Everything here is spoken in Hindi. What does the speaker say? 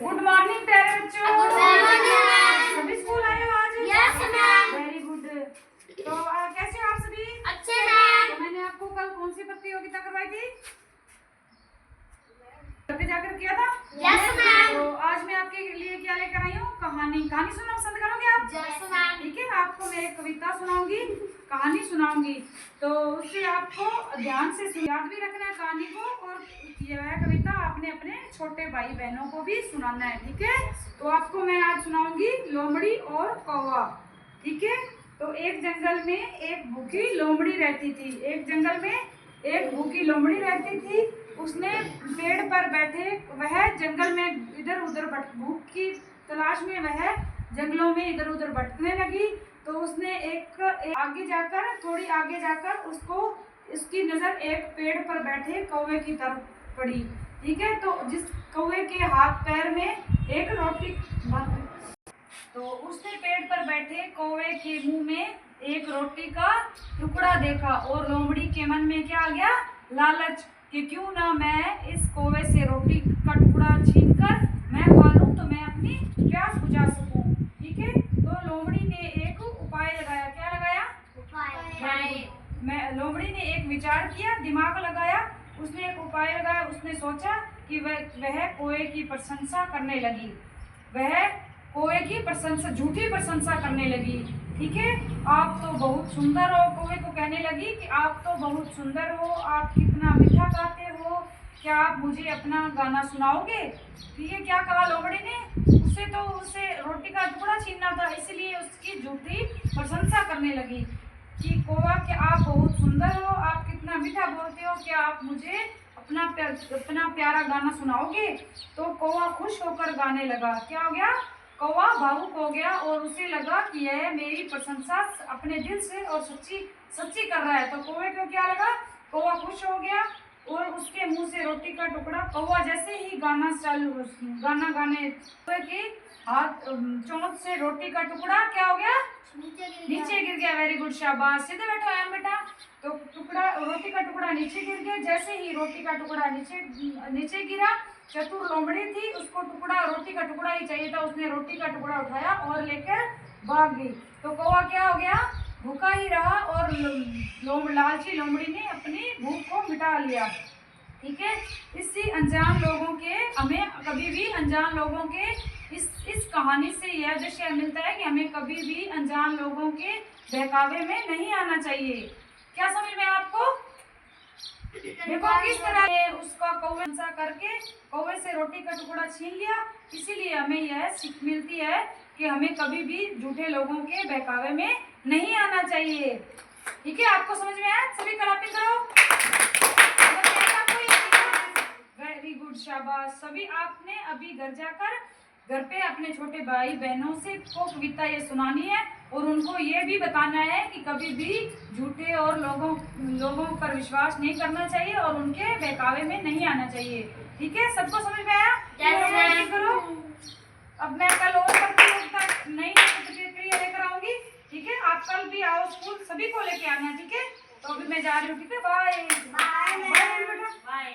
गुड मॉर्निंग प्यारे बच्चों। सभी स्कूल आए हो आज? Yes ma'am. Very good. तो कैसे हो आप सभी? अच्छे मैम। तो मैंने आपको कल कौन सी प्रतियोगिता करवाई थी? घर पे जाकर किया था? Yes ma'am. तो आज मैं आपके लिए क्या लेकर आई हूँ? कहानी सुनना पसंद करोगे आप? Yes ma'am. ठीक है, आपको मैं एक कविता सुनाऊंगी, कहानी सुनाऊंगी, तो उससे आपको ध्यान से याद भी रखना है कहानी को, और यह कविता आपने अपने छोटे भाई बहनों को भी सुनाना है। ठीक है, तो आपको मैं आज सुनाऊंगी लोमड़ी और कौवा। ठीक है, तो एक जंगल में एक भूखी लोमड़ी रहती थी। एक जंगल में एक भूखी लोमड़ी रहती थी। उसने पेड़ पर बैठे वह जंगल में इधर उधर भूख की तलाश में वह जंगलों में इधर उधर भटकने लगी। तो उसने एक आगे जाकर, थोड़ी आगे जाकर उसकी नज़र एक पेड़ पर बैठे कौवे की तरफ पड़ी। ठीक है, तो जिस कौवे के हाथ पैर में एक रोटी, तो उसने पेड़ पर बैठे कौवे के मुंह में एक रोटी का टुकड़ा देखा, और लोमड़ी के मन में क्या आ गया? लालच, कि क्यों ना मैं इस कौवे से रोटी का टुकड़ा छीनकर मैं खा लूं, तो मैं अपनी प्यास बुझा सकूं। ठीक है, तो लोमड़ी ने एक उपाय लगाया। क्या लगाया? लोमड़ी ने एक विचार किया, दिमाग लगाया। उसने एक उपाय लगाया। उसने सोचा कि वह कौवे की प्रशंसा करने लगी। वह कौवे की प्रशंसा, झूठी प्रशंसा करने लगी। ठीक है, आप तो बहुत सुंदर हो। कौवे को कहने लगी कि आप तो बहुत सुंदर हो, आप कितना मीठा गाते हो, क्या आप मुझे अपना गाना सुनाओगे? ठीक है, क्या कहा लोमड़ी ने? उसे रोटी का टुकड़ा छीनना था, इसलिए उसकी झूठी प्रशंसा करने लगी कि कौवा, क्या आप बहुत सुंदर हो, आप कितना मीठा बोलते हो, क्या आप मुझे अपना प्यारा गाना सुनाओगे? तो कौवा खुश होकर गाने लगा। क्या हो गया? कौवा भावुक हो गया, और उसे लगा कि यह मेरी प्रशंसा अपने दिल से और सच्ची कर रहा है। तो कौवे को क्या लगा? कौवा खुश हो गया, और उसके मुंह से रोटी का टुकड़ा, कौवा जैसे ही गाना गाने, कौवे के हाथ चोंच से रोटी का टुकड़ा क्या हो गया? नीचे गिर गया। वेरी गुड, शाबाश। सीधे बैठो एम बेटा। तो रोटी का टुकड़ा नीचे गिर गया। जैसे ही रोटी का टुकड़ा नीचे गिरा, चतुर लोमड़ी थी, उसको रोटी का टुकड़ा ही चाहिए था। उसने रोटी का टुकड़ा उठाया और लेकर भाग गई। तो कौवा क्या हो गया? भूखा ही रहा, और लालची लोमड़ी ने अपनी भूख को मिटा लिया। ठीक है, हमें कभी भी अनजान लोगों के इस कहानी से यह दृश्य मिलता है कि हमें कभी भी अनजान लोगों के बहकावे में नहीं आना चाहिए। क्या समझ में आपको? देखो किस तरह उसका कौवे करके कौवे से रोटी का टुकड़ा छीन लिया। इसीलिए हमें यह सीख मिलती है कि हमें कभी भी झूठे लोगों के बहकावे में नहीं आना चाहिए। ठीक है, आपको समझ में आया? सभी क्लैपिंग करो। वेरी गुड, शाबाश। सभी आपने अभी घर पे अपने छोटे भाई बहनों से को कविता ये सुनानी है, और उनको ये भी बताना है कि कभी भी झूठे और लोगों पर विश्वास नहीं करना चाहिए, और उनके बहकावे में नहीं आना चाहिए। ठीक है, सबको समझ में आया? करो। अब मैं कल और नई प्रतिक्रिया लेकर आऊंगी। ठीक है, आप कल भी आओ स्कूल, सभी को लेके आना। ठीक है, तो अभी मैं जा रही हूँ। ठीक है, बाय बाय बेटा, बाय।